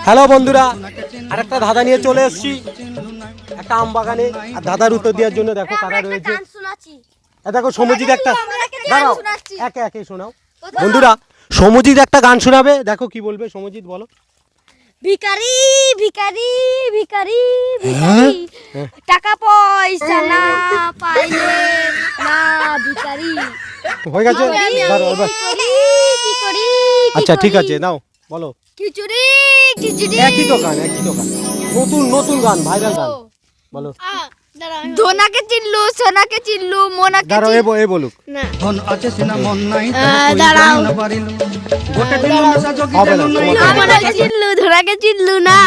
Hello বন্ধুরা, আরেকটা ধাঁধা নিয়ে চলে এসেছি একটা আম বাগানে। আর ধাঁধার উত্তর দেওয়ার জন্য দেখো কারা রয়েছে। দেখো সমজিৎ একটা, দাঁড়াও একে একে শোনাও বন্ধুরা। সমজিৎ একটা গান শোনাবে, দেখো কি বলবে সমজিৎ, বলো। ভিখারি ভিখারি ভিখারি ভিখারি, টাকা পয়সা না পাইলে না ভিখারি। হয়ে গেছে, আচ্ছা ঠিক আছে, নাও বলো। খিচুড়ি খিচুড়ি, একই তো গান, নতুন নতুন গান, ভাইরাল গান, বলো। ধনাকে চিনলু, সোনাকে চিনলু, মোনাকে দাঁড়াও এ বলুক। ধন আছে সিনা মন নাই, দাঁড়াও। পারিলু গোটে দিন মেশা যোগী দেলু নাই, মোনাকে চিনলু, ধনাকে চিনলু না।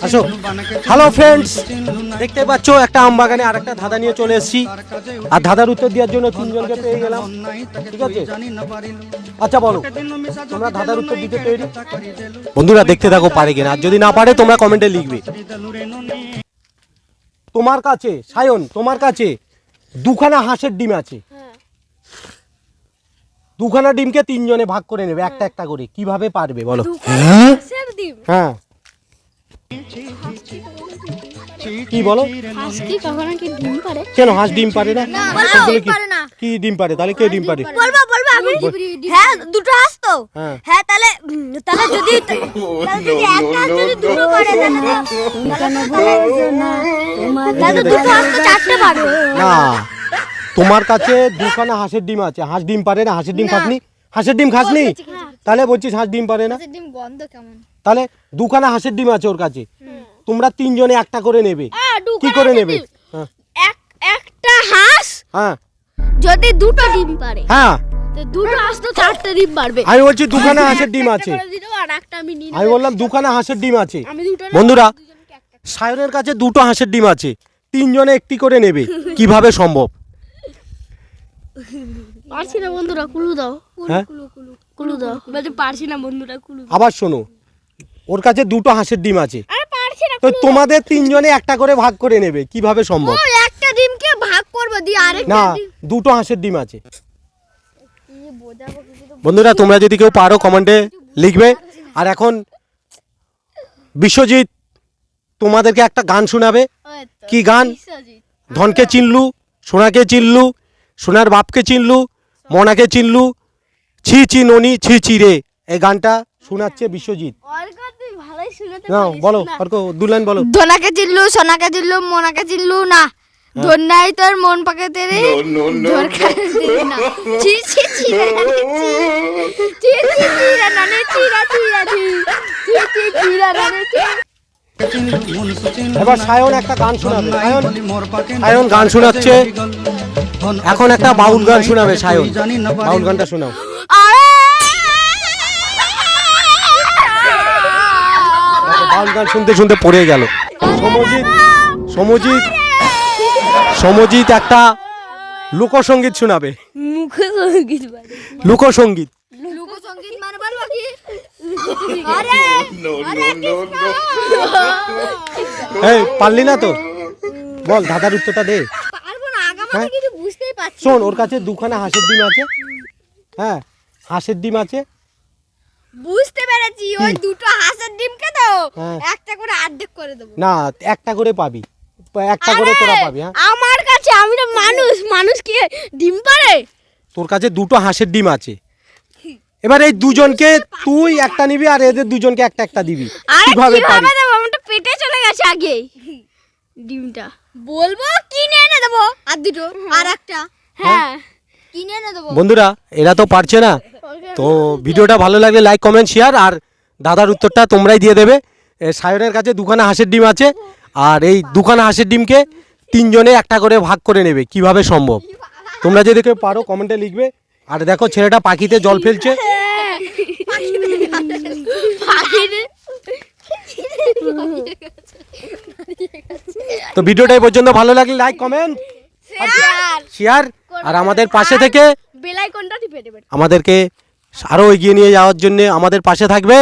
আসো। হ্যালো ফ্রেন্ডস, দেখতে পাচ্ছ একটা আম বাগানে আরেকটা ধাঁধা নিয়ে চলে এসেছি। আর ধাঁধার উত্তর দেওয়ার জন্য তিনজনকে পেয়ে গেলাম, ঠিক আছে। আচ্ছা বলো, তোমরা ধাঁধার উত্তর দিতে তৈরি? বন্ধুরা দেখতে থাকো পারে কিনা, আর যদি না পারে তোমরা কমেন্টে লিখবে। তোমার কাছে সায়ন, তোমার কাছে দুখানা হাঁসের ডিম আছে। দুখানা ডিমকে তিনজনে ভাগ করে নেবে একটা একটা করে, কিভাবে পারবে বলো? হ্যাঁ কি বলো? হাঁস কি কখনো কি ডিম পারে? কেন হাঁস ডিম পারে না? কি ডিম পারে? তাহলে কে ডিম পারে? বলবো আমি। হ্যাঁ দুটো হাঁস তো। হ্যাঁ তাহলে যদি একটা হাঁস যদি দুটো পারে তাহলে দুটো হাঁস তো চারটে পারবে না। তোমার কাছে দুখানা হাঁসের ডিম আছে, হাঁস ডিম পারে না? হাঁসের ডিম খাসনি? হাঁসের ডিম খাসনি? তাহলে বলছিস হাঁস ডিম পারে না? ডিম গন্ধ কেমন? তাহলে দুখানা হাঁসের ডিম আছে ওর কাছে, তোমরা তিনজনে একটা করে নেবে। কি করে নেবে? একটা হাঁস হ্যাঁ যদি দুটো ডিম পারে, হ্যাঁ তো দুটো হাঁস তো চারটে ডিম পারবে। আমি বলছি দুখানা হাঁসের ডিম আছে। আমি বললাম দুখানা হাঁসের ডিম আছে। বন্ধুরা সায়নের কাছে দুটো হাঁসের ডিম আছে, তিনজনে একটি করে নেবে, কিভাবে সম্ভব? পারছি না বন্ধুরা, কুলু দাও। হ্যাঁ কুলু দাও, বলতে পারছি না বন্ধুরা, কুলু দাও। আবার শোনো, ওর কাছে দুটো হাঁসের ডিম আছে, আরে পারছি না। তো তোমাদের তিনজনে একটা করে ভাগ করে নেবে, কিভাবে সম্ভব? ও একটা ডিমকে ভাগ করব, দি আরেকটা না, ডিম দুটো হাঁসের ডিম আছে। কি বোঝাবো কিছু তো। বন্ধুরা তোমরা যদি কেউ পারো কমেন্টে লিখবে। আর এখন বিশ্বজিৎ তোমাদেরকে একটা গান শোনাবে। কি গান? ধনকে চিনলু, সোনাকে চিনলু, সোনার বাপকে চিনলু, মনাকে চিনলু, ছি ছি ননি ছি ছি রে, এই গানটা শোনাচ্ছে বিশ্বজিৎ। অলকা তুই ভালোই শুনতে নাও পারিস। বলো, অর্ক দু লাইন বলো। ধনাকে চিনলু, সোনাকে চিনলু, মোনাকে চিনলু না। ধন্যাই তোর মন পাকাতে রে, ধরকার দিলি না। ছি ছি ছি রে ছি ছি ছি রে নানে ছি রা ছি রা ছি ছি ছি ছি রে নানে ছি। এবার সায়ন একটা গান শোনাবে। সায়ন গান শোনাচ্ছে, এখন একটা বাউল গান শোনাবে সায়ন। বাউল গানটা শোনাও। বাউল গান শুনতে শুনতে পড়ে গেল। সমজিৎ একটা লোকসঙ্গীত শোনাবে। মুখসঙ্গীত মানে? লোকসঙ্গীত। লোকসঙ্গীত মানে বলবো কি? আরে এই পারলি না তো, বল ধাঁধার উত্তরটা দে। পারবো না, আগামাতে কিছু বুঝতেই পারছি। শোন, ওর কাছে দুখানা হাঁসের ডিম আছে। হ্যাঁ হাঁসের ডিম আছে। বুঝতে পেরেছি, ওই দুটো হাঁসের ডিমকে তো হ্যাঁ। একটা করে অর্ধেক করে দেবো। না, একটা করে পাবি, একটা করে তোরা পাবি। হ্যাঁ আমার কাছে, আমি তো মানুষ কি ডিম পারে? তোর কাছে দুটো হাঁসের ডিম আছে, এবার এই দুজনকে তুই একটা নিবি আর এদের দুজনকে একটা একটা দিবি, কিভাবে পারবি? দেবো? আমার তো পেটে চলে গেছে আগে ডিমটা। বলবো কিনে এনে দেবো, আর দুটো আর একটা। হ্যাঁ কিনে এনে দেবো। বন্ধুরা এরা তো পারছে না, তো ভিডিওটা ভালো লাগলে লাইক কমেন্ট শেয়ার, আর দাদার উত্তরটা তোমরাই দিয়ে দেবে। সায়নের কাছে দুখানা হাঁসের ডিম আছে, আর এই দুখানা হাঁসের ডিমকে তিনজনে একটা করে ভাগ করে নেবে, কিভাবে সম্ভব? তোমরা যদি কেউ পারো কমেন্টে লিখবে। আর দেখো ছেলেটা পাখিতে জল ফেলছে। তো ভিডিওটা এই পর্যন্ত ভালো লাগলে লাইক কমেন্ট শেয়ার, আর আমাদের পাশে থেকে বেল আইকনটা টিপে দেবেন। আমাদেরকে আরো এগিয়ে নিয়ে যাওয়ার জন্য আমাদের পাশে থাকবে।